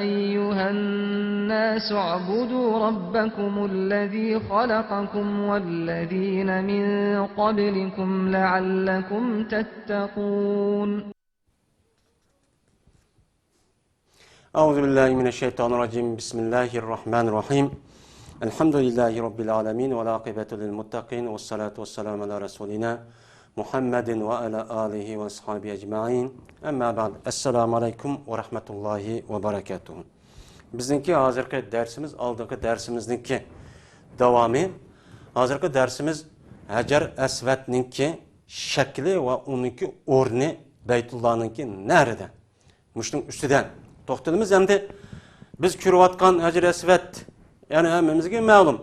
أيها الناس اعبدوا ربكم الذي خلقكم والذين من قبلكم لعلكم تتقون. أعوذ بالله من الشيطان الرجيم. بسم الله الرحمن الرحيم. الحمد لله رب العالمين والعاقبة للمتقين والصلاة والسلام على رسولنا محمد وعلى آله وأصحابه أجمعين. أما بعد. السلام عليكم ورحمة الله وبركاته. Bizninki hazırki dersimiz, aldığımız dersimizdeki devamı. Hazırki dersimiz Hacer Esved'ninki şekli ve onunki orni Beytullah'ınki nerede? Muş'un üstüden. Toxtalımız hem de biz kürüvatkan Hacer Esved yani hemmimizge ma'lum.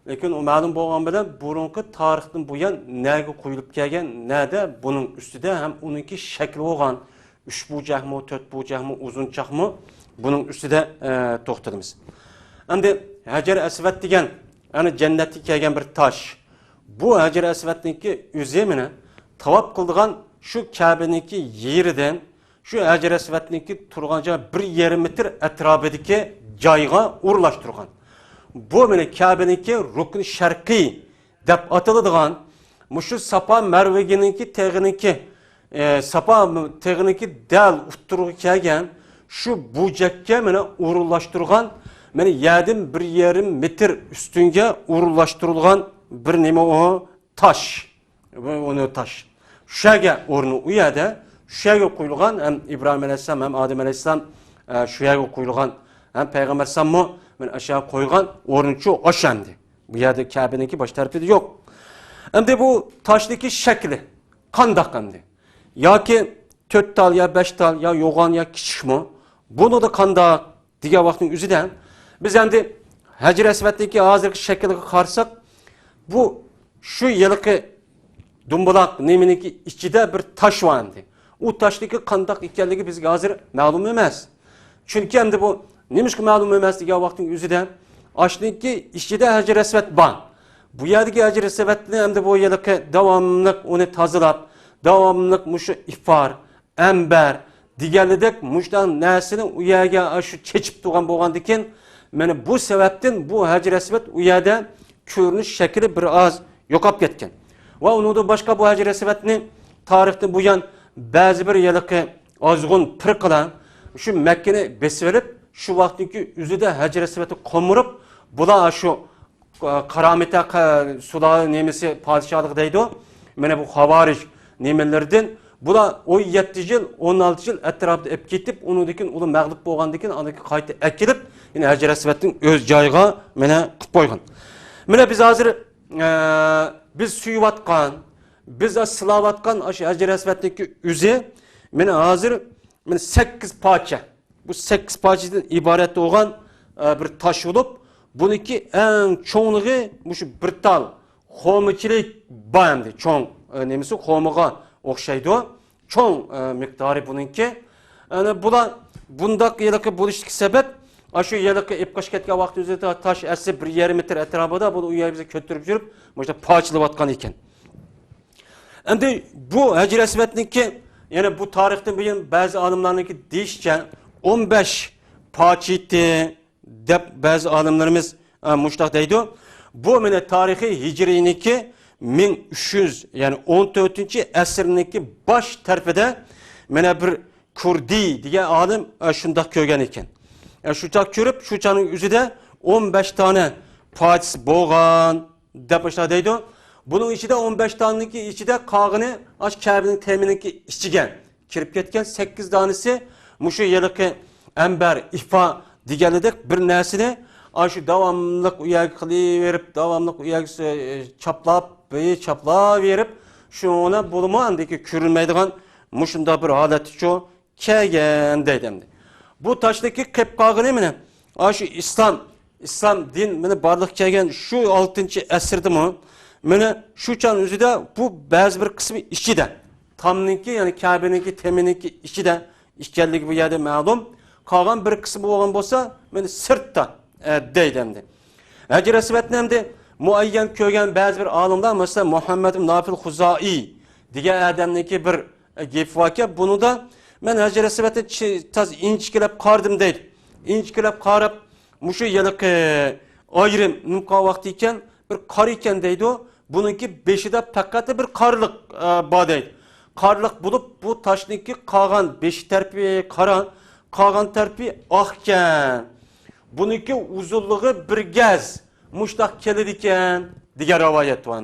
Lekin o ma'lum bo'lgan bilan burunqi tarixdan bu yan nega qo'yilib kelgan, nada buning ustida ham uningki shakli bo'lgan 3 bucaqmi, 4 bucaqmi, uzunchaqmi buning ustida to'xtalamiz. Endi Hajar Asvad degan, yani jannatga kelgan bir tosh. Bu Hajar Asvadniki o'zi mana tavob qildigan shu Ka'baniki yeridan shu Hajar Asvadniki turgan joy 1,5 metr atrofidagi joyga o'rlashtirgan. Bu meni Ka'baniki rukn sharqiy deb atiladigan mushu Safa Marvaginiki teg'iniki Safa teg'iniki dal utturga kelgan shu bujakka meni o'rinlashtirgan meni yerdan 1,5 metr ustunga o'rinlashtirilgan bir nima o tosh. Uni tosh. Shuga o'rni u yerda shuga qo'yilgan ham İbrahim alayhisalom ham Adem alayhisalom shuga qo'yilgan ham payg'ambar salmo men aşağı koygan o'rnichi o'shandi. Bu yerda Ka'baniki bosh tarafida yo'q. Endi bu toshdagi shakli qandoq endi? Yoki 4 tal ya 5 tal ya yo'g'on ya kichikmi? Buni da qandoq degan vaqtning o'zidan biz endi Hajar Asvaddagi hozirgi shakliga qarsak, bu shu yilqi dumbuloq neminiki ichida bir tosh bor endi. U toshdagi qandoq ekanligi bizga hozir ma'lum emas. Chunki endi bu Nemişki ma'lum emas degan vaqtning o'zida ashniki ichida Hajar Asvad bor. Bu yerdagi Hajar Asvadni hamda bu yilqi davomli uni tozalab, davomli mushu ifar, ambar deganidek mushdan narsani u yerga shu chechib turgan bo'lgandikin, mana bu sababdan bu Hajar Asvad u yerda ko'rinish shakli bir oz yo'qolib ketgan. Va unida boshqa bu Hajar Asvadni tarixdan bu yan ba'zi bir yilqi ozg'un pirqilan shu Makkani besib olib şu vaqtdagi o'zida Hajar Aswadni qo'mirib, bular shu qaramita sular nemisi podshohlik deydi. Mana bu xavarij nemelardan bular 17 yil, 16 yil atrofida ep ketib, undan ular mag'lub bo'lgandan aniki qayta akilib, yana Hajar Aswadning o'z joyiga mana qilib qo'ygan. Mana biz hozir biz suyuvatgan, biz silavatgan Hajar Aswadniki o'zi mana hozir 8 parcha. Bu 8 parçadan ibaret olan bir taş olup, bununki en çoğunluğu şu bir tal xomuchilik bayamdı. Çoğun nemisi xomuğa okşaydı o. Çoğun miktarı bununki. Yani bundak yılıkı buluştuk sebep, şu yılıkı ipkaş ketken vakti üzerinde taş esi 1,5 metre etrafında bunu uyar bize kötürüp jürüp, parçalı vatkan iken. Şimdi bu Hajar Aswadniki, yani bu tarihten bugün bazı alimlarınki değişken, 15 parçaydı deb bazı alimlerimiz muştaq deydi. Bu mene tarihi hicriniki 1300 yani 14. asrniki baş tarafida mene bir Kurdi degan alim shundaq ko'rgan ekan. Shunchaq ko'rib, shuchaning o'zida 15 tane parchasi bo'lgan deb deydi. Buning ichida 15 taniki ichida qog'ini Ka'baning teminiki ichiga kirib ketgan 8 tanesi Muşu yılıkı ambar, ifa deganidek bir narsani shu davomli uyak qilaverib, davomli uyak chaplab verib, shuni bo'lmandiki ko'rilmaydigan mushunda bir holat shu kelgan deydimdi. Bu toshdagi qepqog'ini mana shu islom din mana barliq kelgan shu 6-asrdimi? Mana shu chan o'zida bu ba'zi bir qismi ichida. Tamniki yani Ka'baniki teminiki ichida işgallik bu yerde ma'lum. Qolgan bir qismi bo'lgan bo'lsa, meni sirtda deydimdi. Hajar Aswadni hamda muayyan ko'rgan ba'zi bir olimlar, masalan Muhammad ibn Nafil Xuzai degan odamniki bir gap voqea. Buni da men Hajar Aswadni taz inchikilab qardim deydi. inchkilab qarab, mushu yiliqi ayrim nimqa vaqt ekan, bir qor ekan deydi o. Bununki beşida faqat bir qorliq bor deydi. Qorliq bo'lib, bu tashniki qolgan besh tarpi qora, qolgan tarpi oq ekan. Bununki uzunluğu bir gaz mushtaq keladi ekan degan rivoyat bor.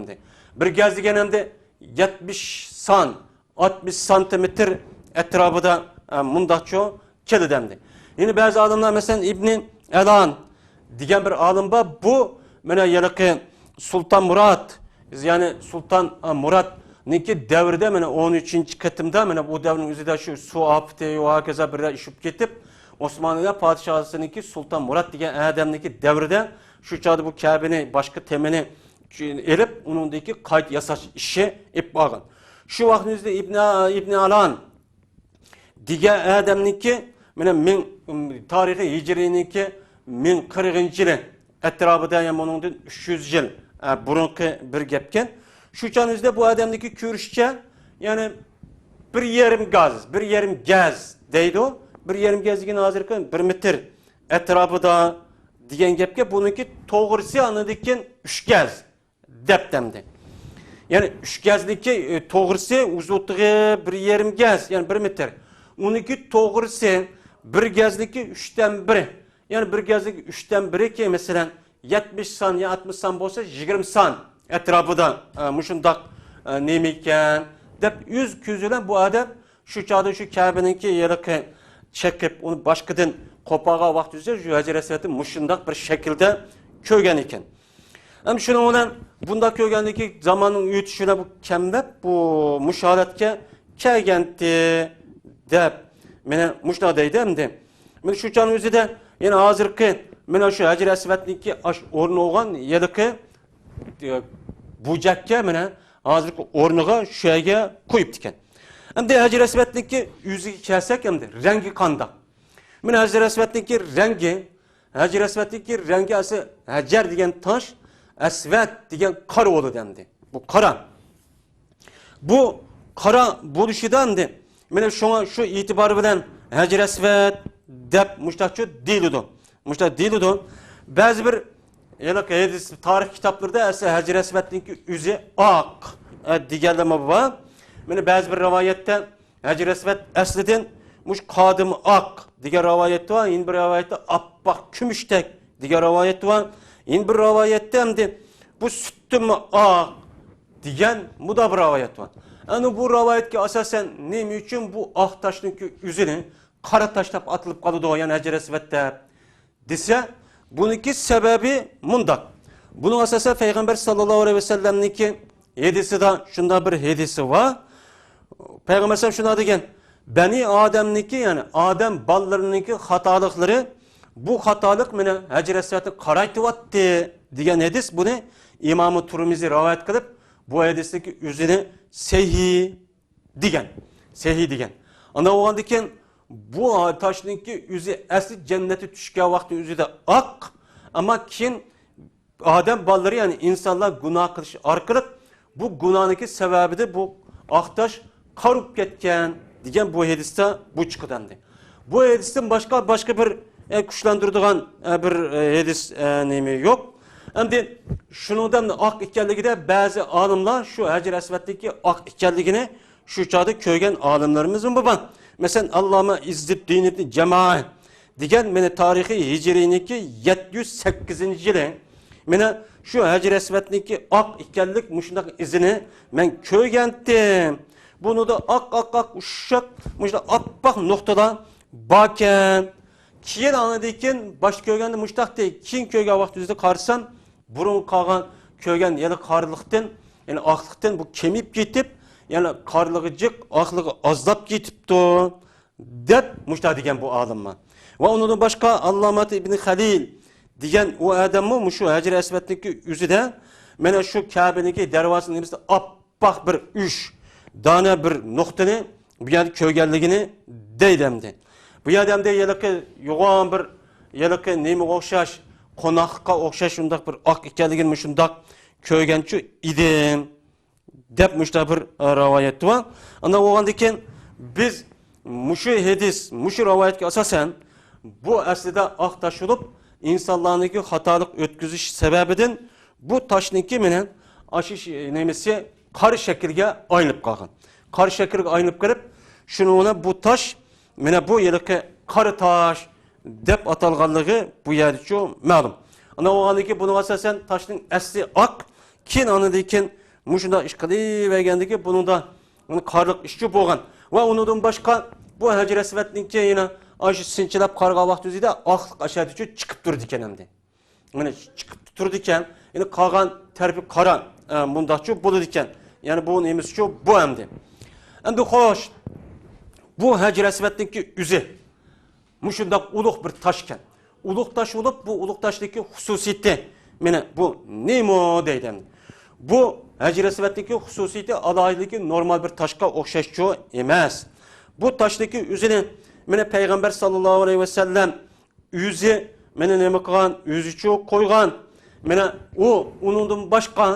Bir gaz deganimda 70 san, 60 santimetr etrafida mundaqcha keladi. Yine bazı olimlar mesela İbn Alan degan bir olim bor. Bu mana yiliqi Sultan Murat, yani Sultan Murat niki devrde mana 13. qatımda mana bu devrin o'zida shu suv ofati va hokazo bir ishib ketib, Osmanlılar padişahısınınki Sultan Murat degan adamniki devrde şu çağda bu Kabe'ni başka temini elip onundaki kayıt yasaş işi ip bağın. Şu vaktimizde İbn Alan degan adamniki mana men tarihi hicriniki 1040 yılı etrafında yani onundan 300 yıl burunki bir gepken. Şu çağınızda bu adamdaki görüşçe yani bir yarım gaz deydi o. Bir yarım gaz degan hazırki 1 metr etrafında degan gepke bununki to'g'risi anadikin 3 gaz deptemdi. Yani 3 gazniki to'g'risi uzunluğu 1,5 gaz yani 1 metr. Uniki to'g'risi 1 gazniki 3'ten 1. Yani 1 gazniki 3'ten 1 ki mesela 70 san ya 60 san olsa 20 san etrafında muşundaq nemeyken dep yüz küzülen bu adam şu çağda şu Kabe'ninki yılıqı çekip onu başkadan kopağa vaqt üzere şu Hacer Esved'i muşundaq bir şekilde kögen iken. Hem şuna olan bunda kögendeki zamanın ötüşüne bu kemdep bu muşahadatke kelgenti dep mene muşna deydi hem de. Men şu çağın özü de yine hazırki mene şu Hacer Esved'ninki ornu olgan yılıqı bucakke mene hazırki ornuğa şöyle koyup diken. Hem de Hacer Esved'ninki yüzüge kelsek hem de rengi kanda. Mene Hacer Esved'ninki rengi ası Hacer degen taş, Esved degen kara oğlu dendi. Bu kara. Bu kara buluşudan de mene şu itibarı bilen Hacer Esved dep muştaqçı değildi. Muştaq değildi. Bazı bir tarih kitaplarda esa Hacer Esved'ninki yüzü ak deganlama var. Mene bazı bir rivayette Hacer Esved asliden muş qadim ak degan rivayet var. Yine bir rivayette appak kümüştek degan rivayet var. Yine bir rivayette hem de bu süttümü ak degan bu da bir rivayet var. Yani bu rivayetke asasen neymi için bu ak taşnınki yüzünü kara taşlap atılıp kalıdı o yani Hacer Esved'de dese bununki sebebi mundak. Bunun asası Peygamber sallallahu aleyhi ve sellem'ninki hedisi de şunda bir hedisi var. Peygamber sallallahu şuna degen Beni Adem'ninki yani Adem ballarınınki hatalıkları bu hatalık mene Hacer Esved'i karaytıvattı degen hedis bunu İmam-ı Turmizi rivayet kılıp bu hedisteki yüzünü sehi degen. Ana oğan diken bu taşnınki yüzü asli cenneti düşken vakti yüzü de ak ama kim Adem balları yani insanlar günah kılış arkalık bu günahınki sebebi de bu aktaş karup ketken diyen bu hadiste bu çıkıdandı. Bu hadisten başka bir kuşlandırdığan bir hadis neymi yok. Hem de şundan ak ikenligi de bazı alimler şu Hacer Esved'deki ak ikenligini şu çağda köygen alimlerimizin baban. Mesela Allame İzzettin Cemaat diyen mene tarihi hicriniki 708. yılı mene şu Hacer Esved'ninki ak ikenlik muşundak izini men köygendim. Bunu da ak uşak muşda appak noktada baken kiyen anladıyken baş köygende muştak değil. Kin köyge vakti yüzde karsan burun kalan köygen yani karlıktan yani aklıktan bu kemip gitip yani karlıgıcık aklığı azlap gitipti dep muştak diyen bu adamma. Ve onun başka Allamat İbni Halil diyen o adamı şu Hacer Esved'ninki yüzü de mene şu Kabe'ninki dervasının elimizde appak bir üç dana bir noktani bu yani köygenligini deydemdi. Bu adamda yoğun bir neymi okşaş, konakka okşaş şundak bir ak ikenligini şundak köygençi idim. Depmişta bir rivayet var. Ana oğan diken biz muşu hadis, muşu rivayetke asasen bu aslida oq tosh bo'lib, insonlarniki xatolik o'tkazish sababidan bu toshninki bilan ashish nemasi qor shakliga aylanib qolgan. Qor shakliga aylanib kirib, shuni bu tosh mana bu yilqi qora tosh deb atalganligi bu yerda ma'lum. Ana o'g'aniki buni asosan toshning asli oq, keyin anidan mushunda ish qilavergandiki buningda qorliq ishchi bo'lgan va undan boshqa bu Hajar Aswadninki yana aşı sinchilab qarg'a vaqt o'zida oqliq ashadi chiqib turdi ekan endi. Mana chiqib turdi ekan, endi qolgan tarbi qora bundaqchi bo'ladi ekan. Ya'ni bu nemiz-ku bu endi. Endi xo'sh, bu Hajar Aswadninki o'zi mushundaq ulug' bir tosh ekan. Ulug' tosh bo'lib, bu ulug' toshniki xususiyati mana bu nima deydi endi. Bu Hajar Aswadninki xususiyati alohidligi normal bir toshga o'xshashchi emas. Bu toshniki o'zini mana payg'ambar sallallohu alayhi va sallam o'zi mana nima qilgan, o'zicha qo'ygan. Mana u uningdan boshqa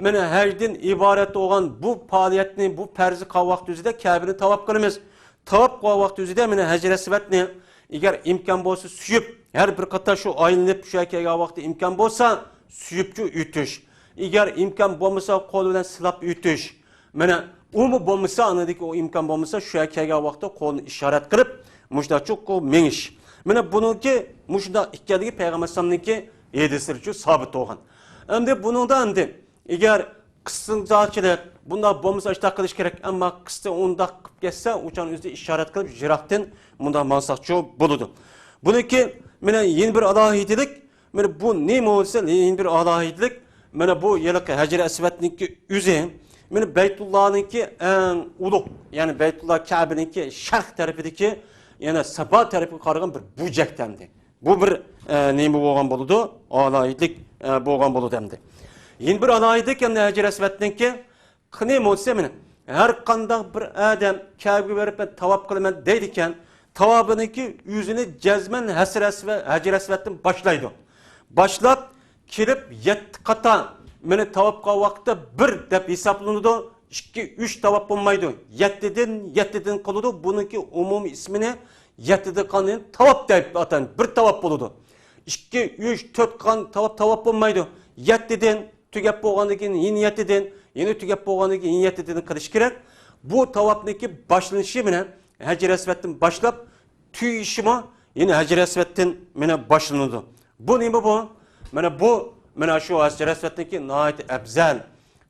mana hajdan iborat bo'lgan bu faoliyatni, bu farzi qilgan vaqt o'zida Ka'bani tavob qilamiz. Tavob qilgan vaqt o'zida mana Hajar Aswadni agar imkon bo'lsa suyib, har bir qator shu aylanib shu kelgan vaqtda imkon bo'lsa suyibchi o'tish. Agar imkon bo'lmasa qo'l bilan silab o'tish. Mana umi bo'lmasa anadagi o imkon bo'lmasa shu kelgan vaqtda qo'lni ishorat qilib mushdachuq mengish. Mana buniki mushda ikkaligi payg'ambar sallallohu hadislarcha sabit bo'lgan. Endi buningda endi agar qisqinchochilik bunda bo'lmasa ishta qilish kerak, ammo qisqa undaq qilib ketsa, o'chan o'zi ishorat qilib jiroqdan bunda mansaqchi bo'ladi. Buniki mana yeni bir alohidlik, mana bu nima bo'lsa yeni bir alohidlik, mana bu yilqi Hajar Aswadninki o'zi mana Baytullohninki eng ulug', ya'ni Baytulloh Ka'baninki sharq tarafidagi yana Safa tarafiga qaragan bir bujakdandi. Bu bir nima bo'lgan bo'ladi? Alohidlik bo'lgan bo'ladi endi. Yeni bir alohidlik endi Hajar Aswadninki qani bo'lsa mana har qanday bir odam Ka'baga borib tavob qilaman deydi ekan, tavobiniki o'zini jazman Hajar Aswaddan boshlaydi. Boshlab kelib 7 qata meni tavob qilgan vaqtda 1 deb hisoblanadi, 2 3 tavob bo'lmaydi. 7dan qiladi. Buniki umumiy ismini 7 qilgan tavob deb atanadi. 1 tavob bo'ladi. 2 3 4 qilgan tavob bo'lmaydi. 7dan tugab bo'lgandan keyin yeni 7dan, yeni tugab bo'lgandan keyin 7dan qilish kerak. Bu tavobniki boshlanishi bilan Hajar Aswaddan boshlab tuyishimi yeni Hajar Aswaddan mana boshlanadi. Bu nima bu? Mana bu mana shu Hajar Aswadninki nihoyat afzal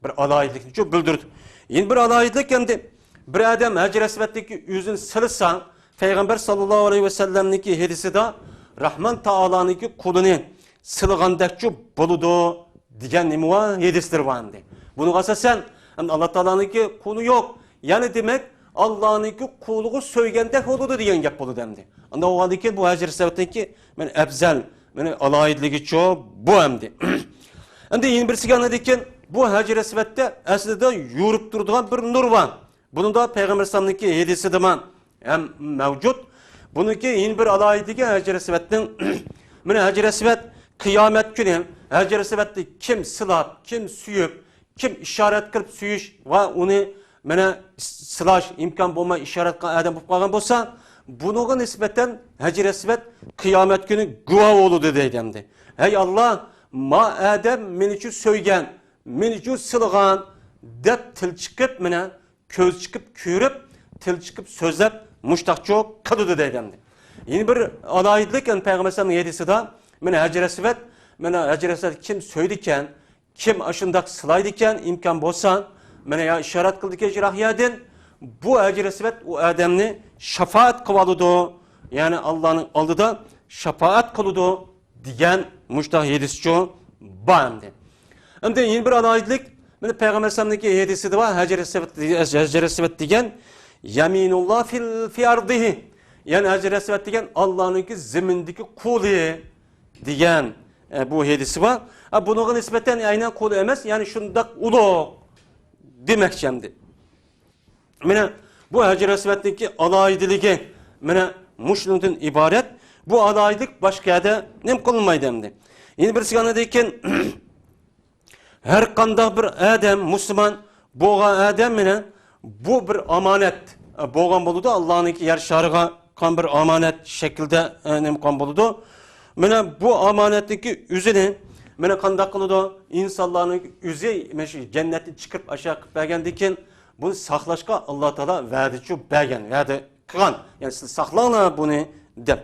bir alohidlikni bildirdi. Yeni bir alohidlik endi bir odam Hajar Aswadninki o'zini silsa, payg'ambar sallallohu alayhi va sallamniki hadisida Rahman taolaniki qo'lini silgandakchi bo'ladi degan nima hadislar bor endi. Buni asosan Alloh taolaniki qo'li yo'q. Ya'ni demak Allohninki qo'liga so'ygandek bo'ladi degan gap bo'ladi endi. Unda o'g'andiki bu Hajar Aswadninki men afzal meni alohidligicha bu endi. Endi yeni birisiga anadikan bu Hajar Aswadda aslida yurib turadigan bir nur bor. Buningda payg'ambar sallallohu hadisida ham mavjud. Buniki yeni bir alohidligi Hajar Aswadning mana Hajar Aswad qiyomat kuni Hajar Aswadni kim silab, kim suyib, kim ishorat qilib suyish va uni mana silash imkon bo'lmay ishorat qilgan odam bo'lib qolgan bo'lsa, bunga nisbatan Hajar Aswad qiyomat kuni guvoh bo'ladi deydi endi. Ey Alloh, ma adam meni uchun so'ygan, meni uchun silgan deb til chiqib mana ko'z chiqib ko'rib, til chiqib so'zlab mushtaqcho qiladi deydi endi. Yeni bir alohidlik payg'ambar sallallohu hadisida mana Hajar Aswad, mana Hajar Aswad kim so'ydi ekan, kim ashundaq silaydi ekan, imkon bo'lsa, mana ya ishorat qildi ekan jirohyadan bu Hajar Aswad u odamni shafaat qiladi, ya'ni Allohning oldida shafaat qiladi degan mushtaq hadischi bor endi. Endi yeni bir alohidlik mana payg'ambar sallallohu hadisida va Hajar Aswad degan yaminulloh fi ardihi, ya'ni Hajar Aswad degan Allohning zimindagi qo'li degan bu hadisi bor. Bunga nisbatan aynan qo'li emas, ya'ni shundaq ulug' demakchi endi. Mana bu Hajar Aswadniki alohidligi mana mushundan iborat. Bu alohidlik boshqada nim qilinmaydi endi. Endi bir sig'anadekan har qanday bir odam, musulmon bo'lgan odam bilan bu bir omonat bo'lgan bo'ladi Allohning yer shariga kan bir amanet şekilde nemkan buludu. Mene bu amanetdeki üzünü mene kandak kılıdı insanların üzü meşi cenneti çıkıp aşağı bergendikin bunu saxlaşqa Allah Taala va'da şu bergen va'da qilgan. Yani siz saxlanglar bunu deb.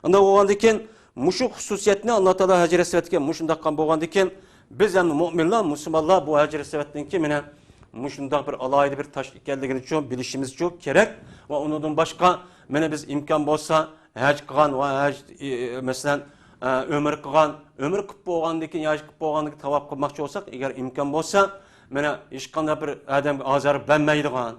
Unda bo'lgandikin mushu xususiyatni Allah Taala Hajr Savatga mushundaq qilgan bo'lgandikin biz ham mu'minlar, musulmonlar bu Hajr Savatdan keyin mene mushundaq bir alayda bir taş ekanligini uchun bilishimiz çok kerak va undan boshqa mene biz imkon bo'lsa haj qilgan va haj masalan ömür qilgan, ömür qilib bo'lgandan keyin yosh qilib bo'lgandan keyin tavob qilmoqchi bo'lsak, agar imkon bo'lsa, mana hech qanday bir odamga azor bermaydigan,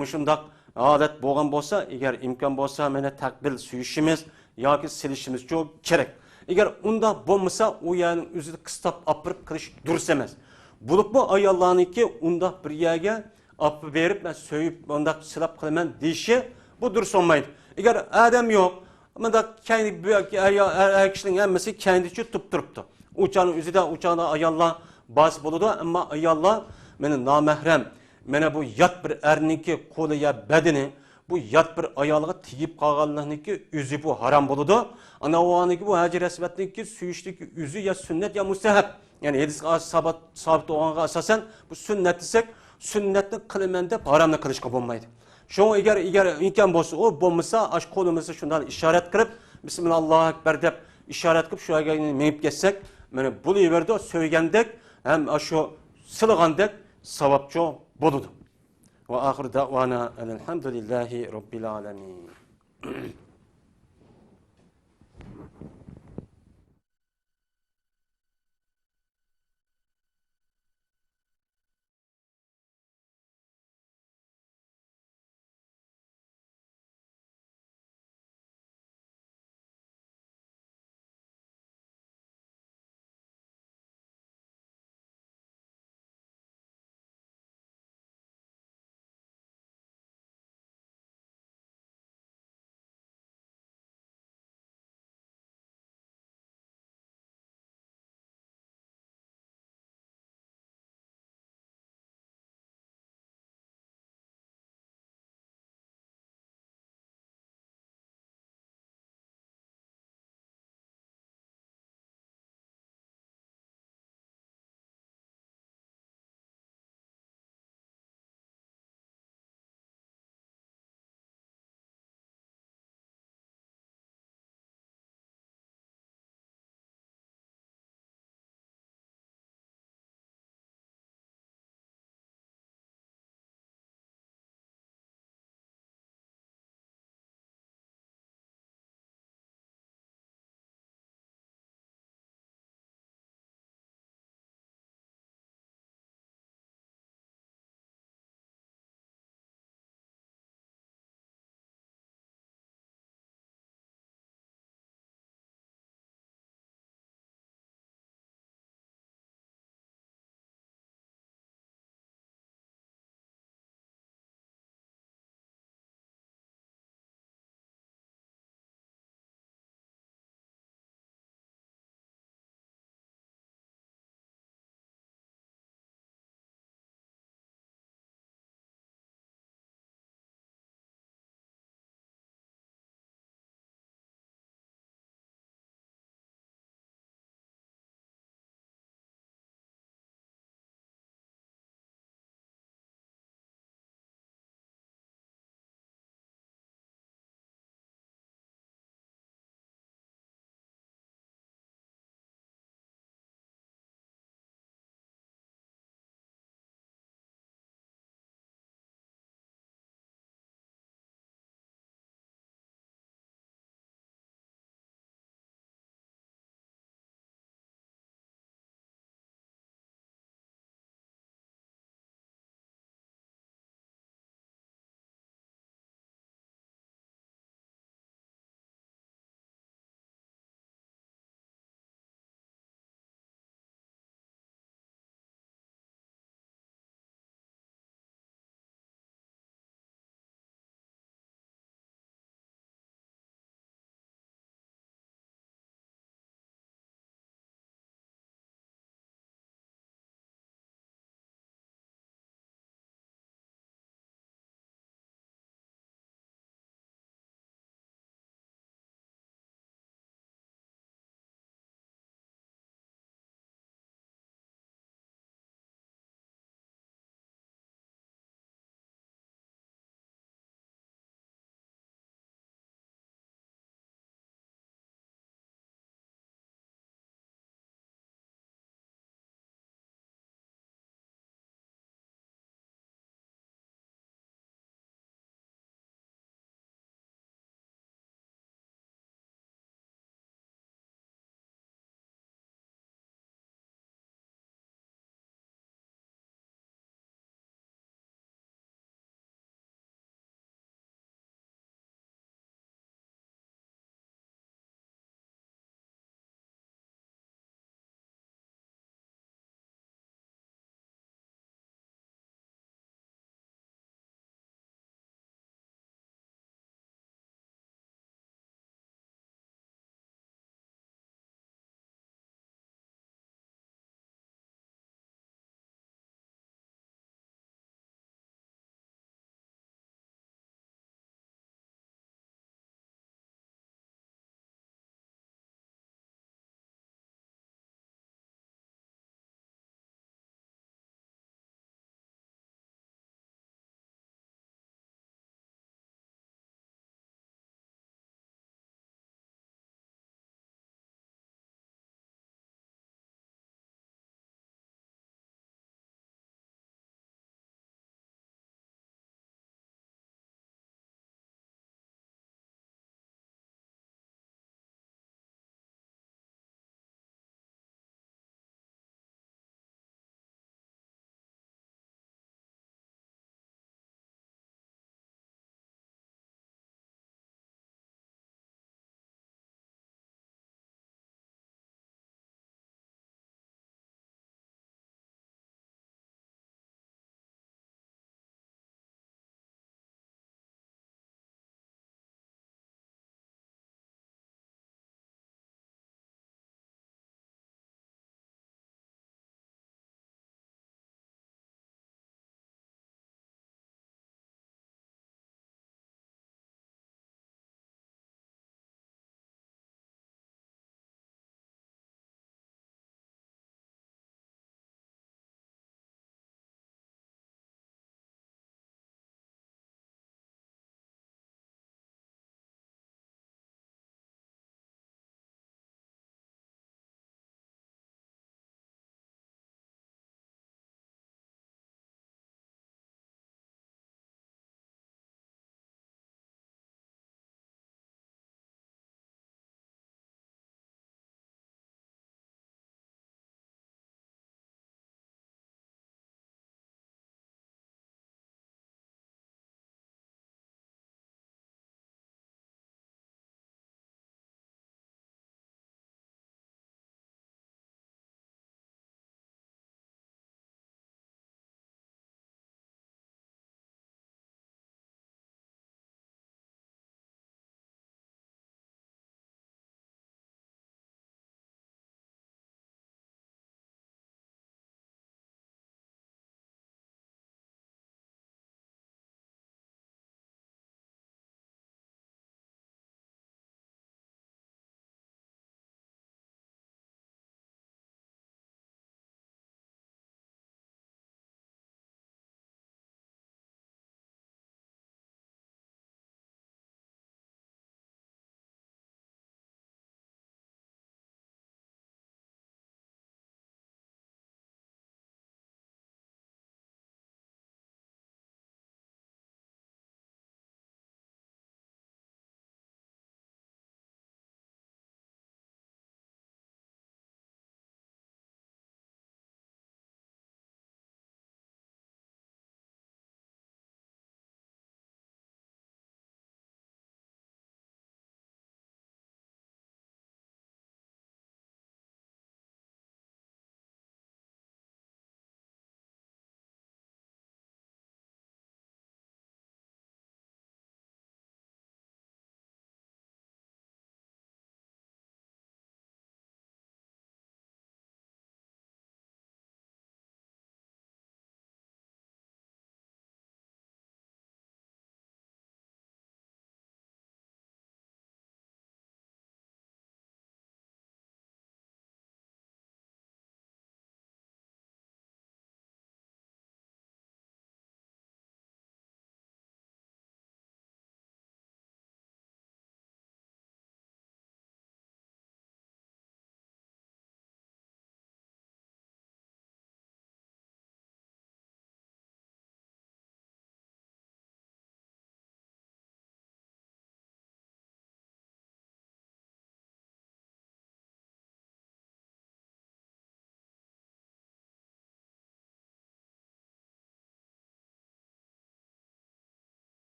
mushundaq odat bo'lgan bo'lsa, agar imkon bo'lsa, mana taqbil suyishimiz yoki silishimiz çok kerak. Agar unda bo'lmasa, u yerning o'zini qistab opirib qilish durust emas. Bulup bu ayollarniki unda bir yerga olib berib, men so'yib, undaq silab qilaman deyishi bu durust olmaydi. Agar odam yo'q, bunda kendi her kişinin hemmesi kendiçi tutup duruptu. Uçağın üzerinde uçağında ayallah bas buludu ama ayallah benim namahrem, bana bu yat bir erninki kolu ya bedeni, bu yat bir ayalığa tiyip kalganlığınki üzü bu haram buludu. Ana o anki bu Hacı Resvet'teki suyuştaki üzü ya sünnet ya mustahab. Yani hadis sabit olanğa asasen bu sünnet desek sünnetni kılmen de haramla kılışka bulmaydı. Şoň eger imkan bolsa, o bolmasa aş kolumuzda şundan işaret kılıp Bismillahirrahmanirrahim ekber dep işaret kılıp şu yerga menip ketsek, mana bu yerde söýgendek hem aşo sılgandek savapçı boludu. Ve ahir davana elhamdülillahi rabbil alamin.